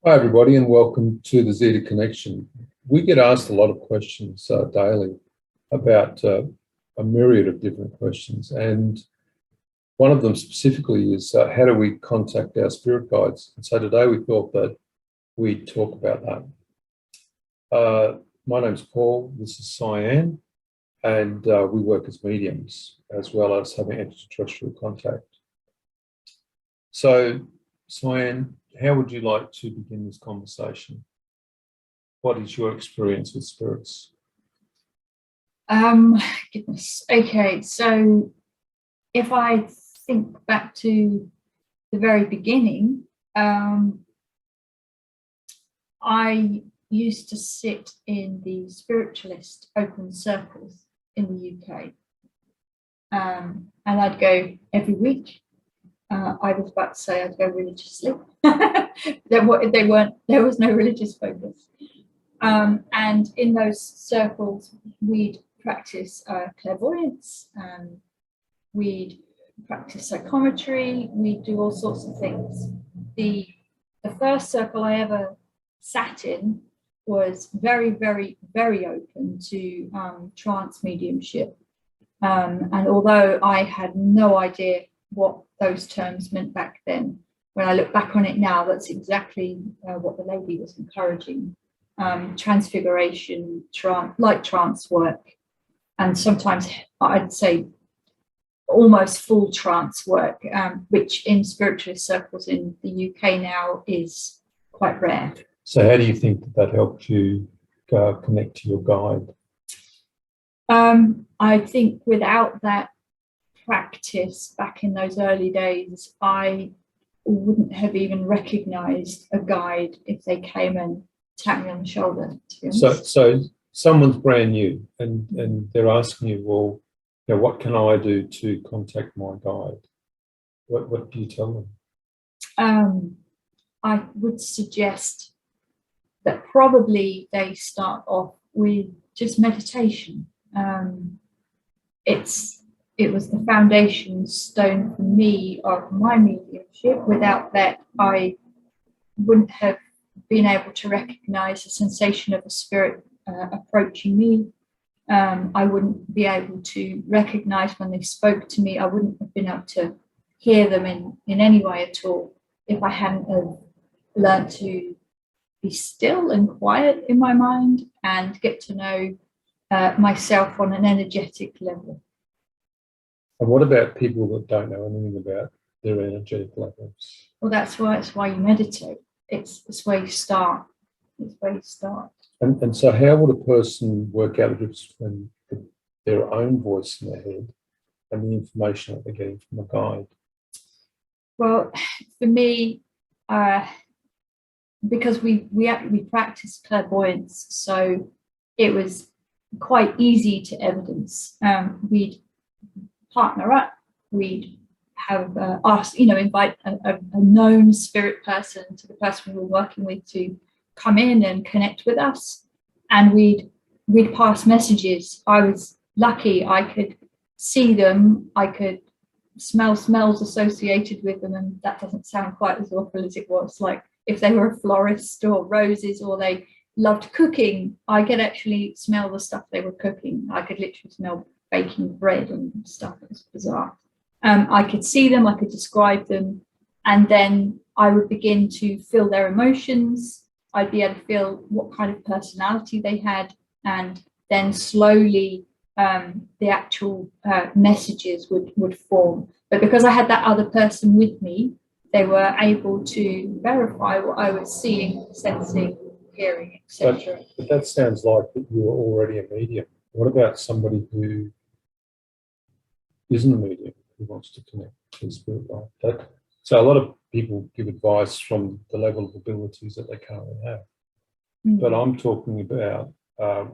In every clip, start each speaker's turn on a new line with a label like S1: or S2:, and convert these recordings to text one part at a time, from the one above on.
S1: Hi, everybody, and welcome to the Zeta Connection. We get asked a lot of questions daily about a myriad of different questions. And one of them specifically is how do we contact our spirit guides? And so today we thought that we'd talk about that. My name's Paul, this is Cyan, and we work as mediums as well as having extraterrestrial contact. So, Cyan, how would you like to begin this conversation? What is your experience with spirits?
S2: Goodness. Okay, so if I think back to the very beginning, I used to sit in the spiritualist open circles in the UK, and I'd go every week. I was about to say I'd go religiously. There was no religious focus. And in those circles, we'd practice clairvoyance, we'd practice psychometry, we'd do all sorts of things. The first circle I ever sat in was very, very, very open to trance mediumship. And although I had no idea what those terms meant back then, when I look back on it now, that's exactly what the lady was encouraging. Transfiguration, trance work, and sometimes I'd say almost full trance work, which in spiritualist circles in the UK now is quite rare.
S1: So how do you think that helped you connect to your guide?
S2: I think without that practice back in those early days, I wouldn't have even recognized a guide if they came and tapped me on the shoulder, to be honest.
S1: So someone's brand new and they're asking you, well, what can I do to contact my guide? What do you tell
S2: them? I would suggest that probably they start off with just meditation. It was the foundation stone for me of my mediumship. Without that, I wouldn't have been able to recognize the sensation of a spirit approaching me. I wouldn't be able to recognize when they spoke to me. I wouldn't have been able to hear them in any way at all if I hadn't have learned to be still and quiet in my mind and get to know myself on an energetic level.
S1: And what about people that don't know anything about their energetic levels?
S2: Well, that's why you meditate. It's where you start. It's where you start.
S1: And so how would a person work out the difference between their own voice in their head and the information that they're getting from a guide?
S2: Well, for me, because we practiced clairvoyance, so it was quite easy to evidence. We'd partner up, we'd have invite a known spirit person to the person we were working with to come in and connect with us, and we'd pass messages. I was lucky, I could see them, I could smell smells associated with them, and that doesn't sound quite as awful as it was. Like if they were a florist or roses or they loved cooking, I could actually smell the stuff they were cooking. I could literally smell baking bread and stuff. It was bizarre. I could see them, I could describe them, and then I would begin to feel their emotions. I'd be able to feel what kind of personality they had, and then slowly the actual messages would form. But because I had that other person with me, they were able to verify what I was seeing, sensing, hearing, etc.
S1: But that sounds like that you were already a medium. What about somebody who isn't a medium, who wants to connect to the spirit life? So a lot of people give advice from the level of abilities that they currently have. Mm-hmm. But I'm talking about,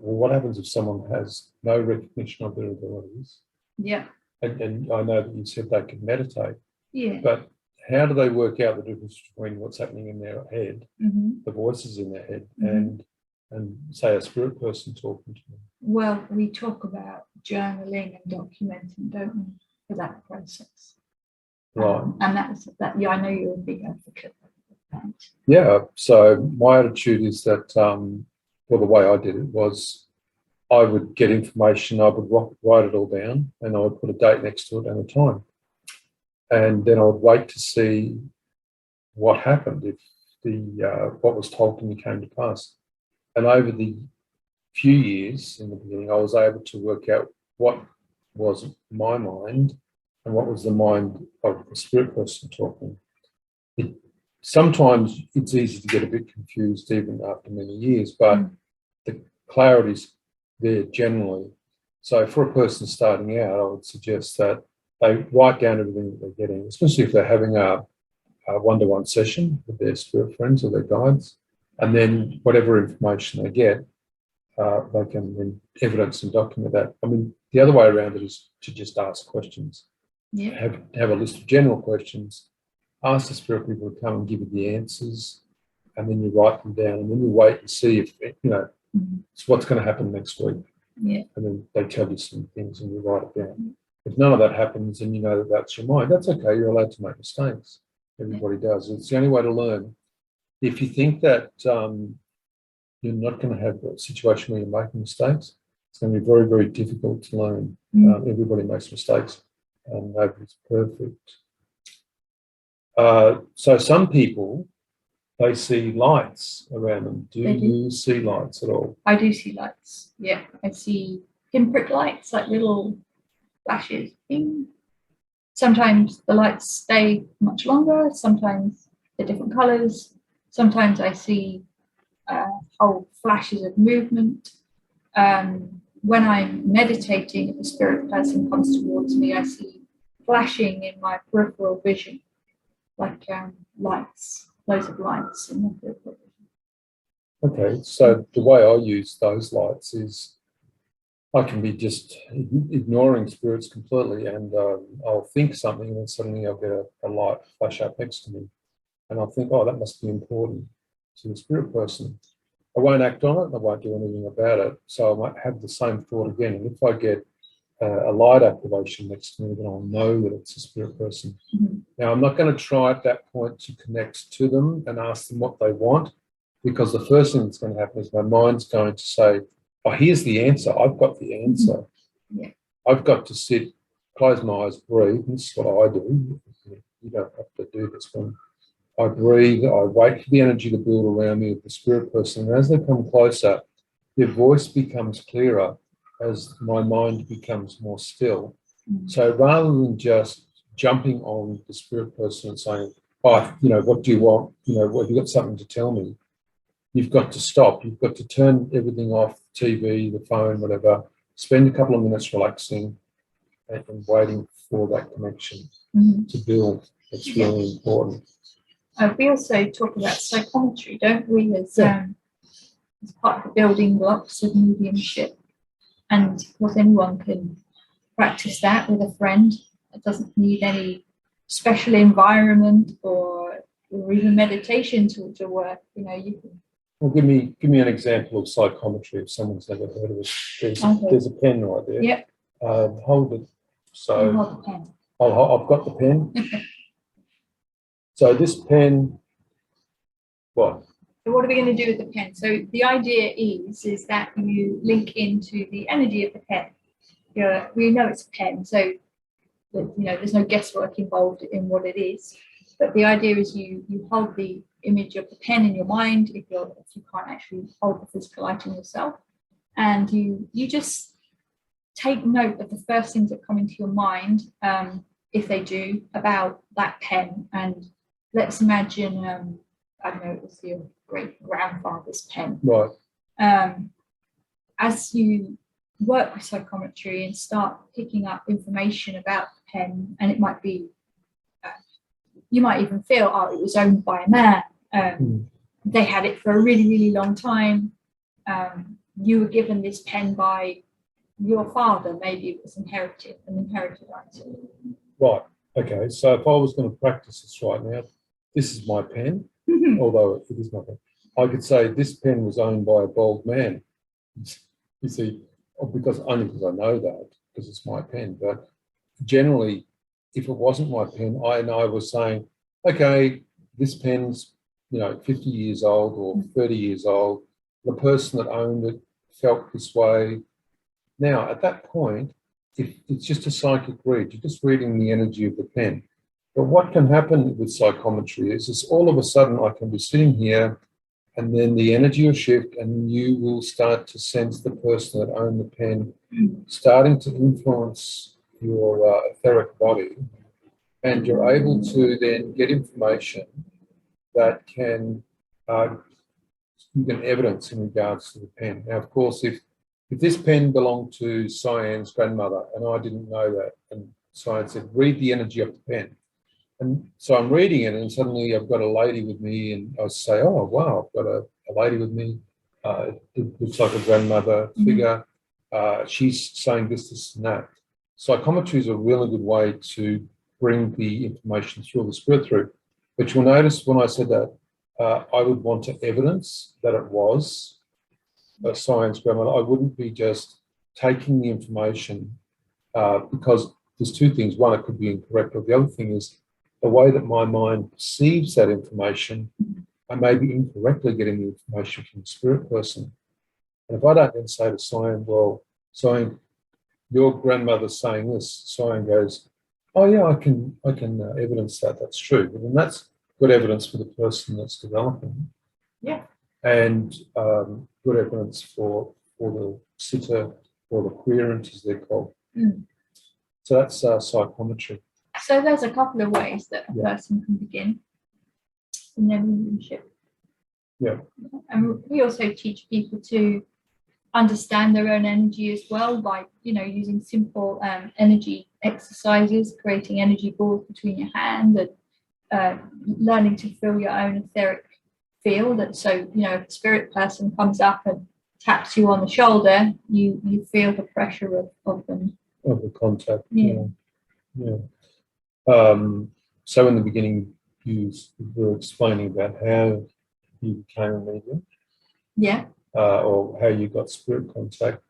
S1: what happens if someone has no recognition of their abilities?
S2: Yeah.
S1: And I know that you said they can meditate.
S2: Yeah.
S1: But how do they work out the difference between what's happening in their head,
S2: mm-hmm.
S1: the voices in their head,
S2: mm-hmm.
S1: and say a spirit person talking to them?
S2: Well, we talk about journaling and documenting, don't we, for that process?
S1: Right.
S2: And that's that. Yeah, I know you're a big advocate
S1: Yeah, so my attitude is that, well, the way I did it was I would get information, I would write it all down, and I would put a date next to it and a time. And then I would wait to see what happened if what was told to me came to pass. And over the few years in the beginning, I was able to work out what was my mind and what was the mind of the spirit person talking. Sometimes it's easy to get a bit confused even after many years, but the clarity's there generally. So for a person starting out, I would suggest that they write down everything that they're getting, especially if they're having a one-to-one session with their spirit friends or their guides, and then whatever information they get, they can then evidence and document that. I mean, the other way around it is to just ask questions.
S2: Yeah.
S1: Have a list of general questions, ask the spirit people to come and give you the answers, and then you write them down, and then you wait and see if, it's what's going to happen next week.
S2: Yeah.
S1: And then they tell you some things and you write it down. If none of that happens and you know that that's your mind, that's okay. You're allowed to make mistakes. Everybody does. It's the only way to learn. If you think that you're not going to have a situation where you're making mistakes, it's going to be very, very difficult to learn. Everybody makes mistakes and nobody's perfect. So some people, they see lights around them. Do you see lights at all?
S2: I do see lights. Yeah, I see pinprick lights, like little flashes. Bing. Sometimes the lights stay much longer. Sometimes they're different colours. Sometimes I see whole flashes of movement. When I'm meditating, if a spirit person comes towards me, I see flashing in my peripheral vision, like lights, loads of lights in my peripheral vision.
S1: Okay, so the way I use those lights is I can be just ignoring spirits completely, and I'll think something, and then suddenly I'll get a light flash up next to me, and I'll think, oh, that must be important to the spirit person. I won't act on it, and I won't do anything about it, so I might have the same thought again. And if I get a light activation next to me, then I'll know that it's a spirit person. Now, I'm not going to try at that point to connect to them and ask them what they want, because the first thing that's going to happen is my mind's going to say, oh, here's the answer. I've got the answer.
S2: Yeah.
S1: I've got to sit, close my eyes, breathe. This is what I do. You don't have to do this one. I breathe. I wait for the energy to build around me with the spirit person. And as they come closer, their voice becomes clearer as my mind becomes more still. So rather than just jumping on the spirit person and saying, oh, what do you want? Have you got something to tell me? You've got to stop. You've got to turn everything off, TV, the phone, whatever. Spend a couple of minutes relaxing and waiting for that connection to build. It's really important.
S2: We also talk about psychometry, don't we, as part of the building blocks of mediumship. And of course, anyone can practice that with a friend. It doesn't need any special environment or even meditation to work. You can.
S1: Well, give me an example of psychometry if someone's never heard of it. There's a pen right there.
S2: Yep.
S1: Hold it. So
S2: hold the pen.
S1: I've got the pen. So this pen, what?
S2: So what are we going to do with the pen? So the idea is that you link into the energy of the pen. We know it's a pen, so there's no guesswork involved in what it is. But the idea is you hold the image of the pen in your mind if you can't actually hold the physical item yourself, and you just take note of the first things that come into your mind, if they do, about that pen. And let's imagine, I don't know, it was your great grandfather's pen.
S1: Right.
S2: As you work with psychometry and start picking up information about the pen, and it might be, you might even feel, oh, it was owned by a man. They had it for a really, really long time. You were given this pen by your father. Maybe it was an inherited item.
S1: Right. Okay. So if I was going to practice this right now, this is my pen, although it is my pen. I could say this pen was owned by a bald man. You see, because I know that, because it's my pen. But generally, if it wasn't my pen, I was saying, okay, this pen's 50 years old or 30 years old. The person that owned it felt this way. Now, at that point, if it's just a psychic read, you're just reading the energy of the pen. But what can happen with psychometry is all of a sudden I can be sitting here and then the energy will shift and you will start to sense the person that owned the pen starting to influence your etheric body, and you're able to then get information that can you can evidence in regards to the pen. Now, of course, if this pen belonged to Cyan's grandmother and I didn't know that, and Cyan said, read the energy of the pen. And so I'm reading it and suddenly I've got a lady with me and I say, oh, wow, I've got a lady with me. It looks like a grandmother figure. She's saying this, and that. Psychometry is a really good way to bring the information through, the spirit through. But you'll notice when I said that, I would want to evidence that it was a Cyan's grandmother. I wouldn't be just taking the information because there's two things. One, it could be incorrect, but the other thing is the way that my mind perceives that information, I may be incorrectly getting the information from the spirit person. And if I don't then say to Cyan, well, Cyan, your grandmother's saying this, Cyan goes, oh yeah, I can evidence that, that's true. But then that's good evidence for the person that's developing.
S2: Yeah.
S1: And good evidence for the sitter or the querent, as they're called. So that's psychometry.
S2: So there's a couple of ways that a person can begin in their mediumship.
S1: Yeah.
S2: And we also teach people to understand their own energy as well by, using simple energy exercises, creating energy balls between your hands and learning to feel your own etheric field. And so, if a spirit person comes up and taps you on the shoulder, you feel the pressure of them.
S1: Of the contact.
S2: Yeah.
S1: So in the beginning, you were explaining about how you became a medium.
S2: Yeah.
S1: Or how you got spirit contact.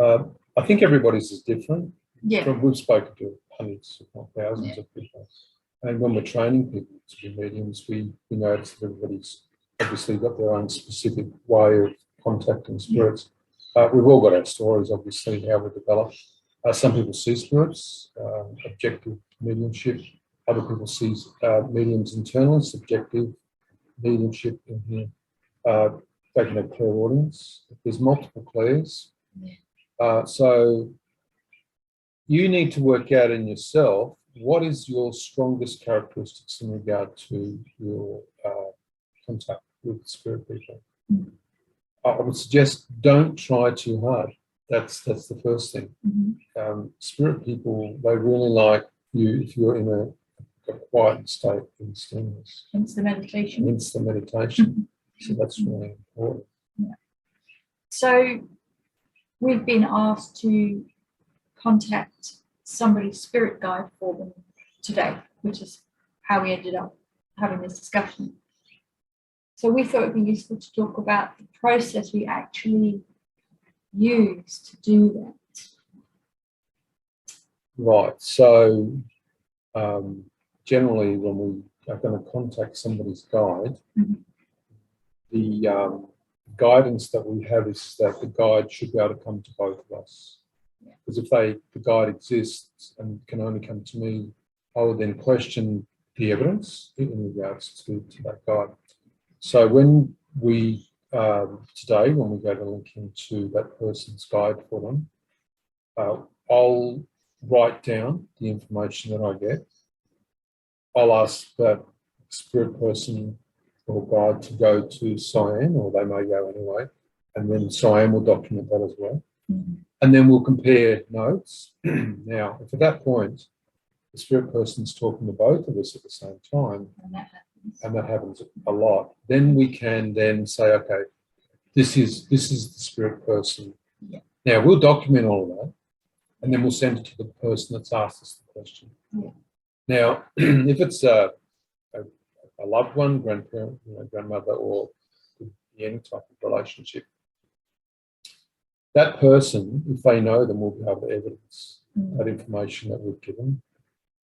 S1: I think everybody's is different.
S2: Yeah.
S1: We've spoken to hundreds, if not thousands of people. And when we're training people to be mediums, we notice that everybody's obviously got their own specific way of contacting spirits. We've all got our stories, obviously, how we develop. Some people see spirits, objective mediumship. Other people see mediums internally, subjective mediumship in here. They can have clairaudience. There's multiple clairs. So you need to work out in yourself what is your strongest characteristics in regard to your contact with spirit people. I would suggest don't try too hard. That's the first thing. Spirit people, they really like you if you're in a quiet state in stillness.
S2: Hence the meditation.
S1: Hence the meditation. So that's really important.
S2: Yeah. So we've been asked to contact somebody's spirit guide for them today, which is how we ended up having this discussion. So we thought it'd be useful to talk about the process we actually use to do that.
S1: Right. So generally when we are going to contact somebody's guide, the guidance that we have is that the guide should be able to come to both of us. Because if the guide exists and can only come to me, I would then question the evidence in regards to that guide. So when we, today, when we go to link into that person's guide for them, I'll write down the information that I get. I'll ask that spirit person or guide to go to Cyan, or they may go anyway, and then Cyan will document that as well. And then we'll compare notes. Now, if at that point the spirit person's talking to both of us at the same time, and that happens a lot, then we can then say, okay, this is the spirit person.
S2: Yeah.
S1: Now we'll document all of that, and then we'll send it to the person that's asked us the question.
S2: Yeah.
S1: Now, if it's a loved one, grandparent, grandmother, or any type of relationship, that person, if they know them, will be able to evidence that information that we've given.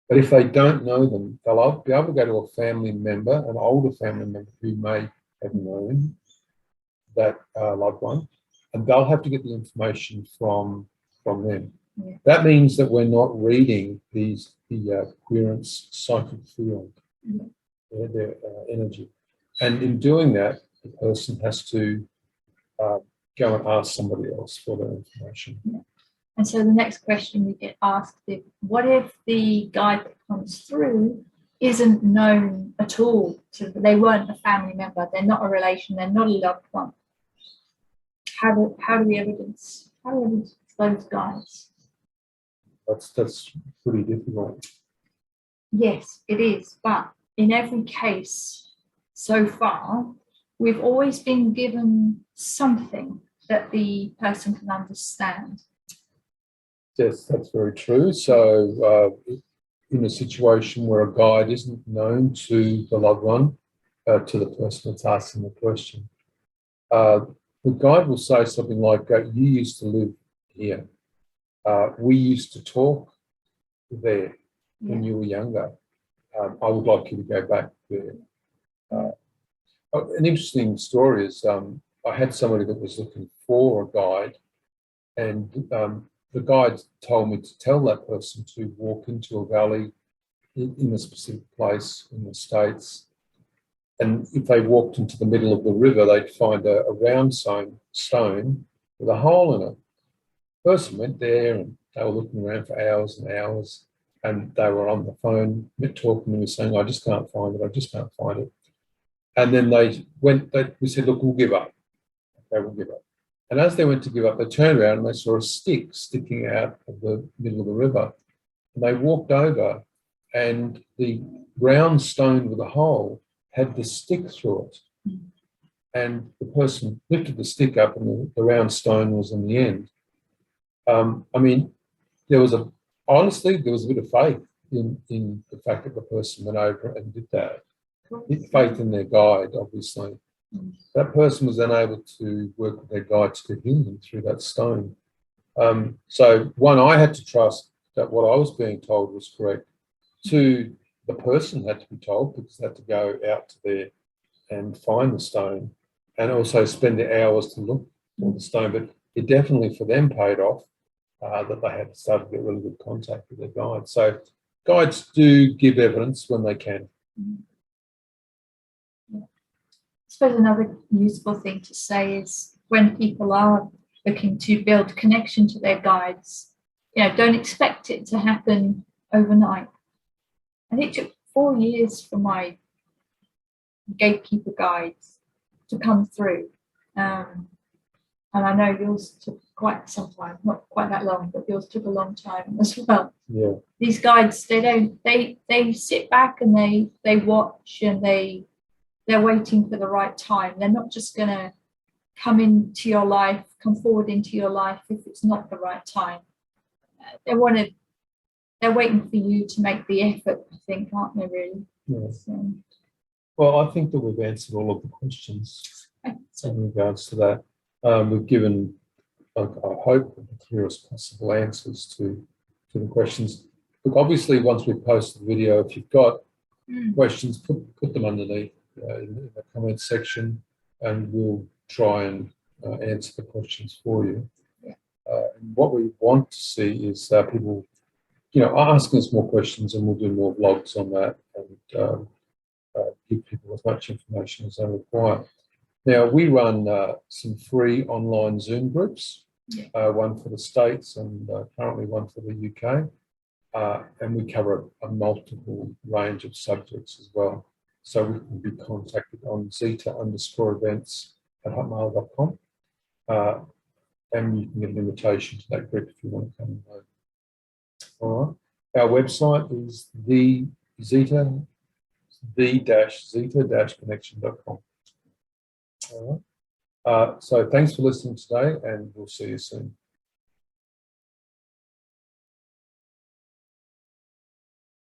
S1: But if they don't know them, they'll be able to go to a family member, an older family member who may have known that loved one, and they'll have to get the information from them.
S2: Yeah.
S1: That means that we're not reading the querent's psychic field, their energy. And in doing that, the person has to go and ask somebody else for that information.
S2: Yeah. And so the next question we get asked is, what if the guide that comes through isn't known at all? So they weren't a family member, they're not a relation, they're not a loved one. How do we evidence those guides?
S1: That's pretty difficult.
S2: Yes, it is. But in every case so far, we've always been given something that the person can understand.
S1: Yes, that's very true. So in a situation where a guide isn't known to the loved one, to the person that's asking the question, the guide will say something like, you used to live here. We used to talk there when you were younger. I would like you to go back there. An interesting story is I had somebody that was looking for a guide, and the guide told me to tell that person to walk into a valley in a specific place in the States. And if they walked into the middle of the river, they'd find a round stone with a hole in it. The person went there and they were looking around for hours and hours, and they were on the phone talking to me saying, I just can't find it, I just can't find it. And then we said, look, we'll give up. Okay, we'll give up. And as they went to give up, they turned around and they saw a stick sticking out of the middle of the river. And they walked over, and the round stone with a hole had the stick through it. And the person lifted the stick up, and the round stone was in the end. I mean, honestly, there was a bit of faith in the fact that the person went over and did that. Faith in their guide, obviously. That person was then able to work with their guides to heal them through that stone. So one, I had to trust that what I was being told was correct. Two, the person had to be told, because they had to go out to there and find the stone, and also spend the hours to look for the stone. But it definitely for them paid off, that they had to start to get really good contact with their guide. So guides do give evidence when they can.
S2: I suppose another useful thing to say is when people are looking to build connection to their guides, don't expect it to happen overnight. And it took 4 years for my gatekeeper guides to come through. And I know yours took quite some time, not quite that long, but yours took a long time as well.
S1: Yeah.
S2: These guides, they sit back and they watch, and they're waiting for the right time. They're not just going to come forward into your life if it's not the right time. They're waiting for you to make the effort, I think, aren't they, really?
S1: Yeah.
S2: So,
S1: Well, I think that we've answered all of the questions in regards to that. We've given, I hope, the clearest possible answers to the questions. Look, obviously, once we've posted the video, if you've got questions, put them underneath in the comments section, and we'll try and answer the questions for you.
S2: Yeah.
S1: And what we want to see is people, asking us more questions, and we'll do more vlogs on that and give people as much information as they require. Now, we run some free online Zoom groups, one for the States and currently one for the UK. And we cover a multiple range of subjects as well. So we can be contacted on zeta_events@hotmail.com. And you can get an invitation to that group if you want to come and learn. All right. Our website is the-zeta-connection.com. All right. So thanks for listening today, and we'll see you soon.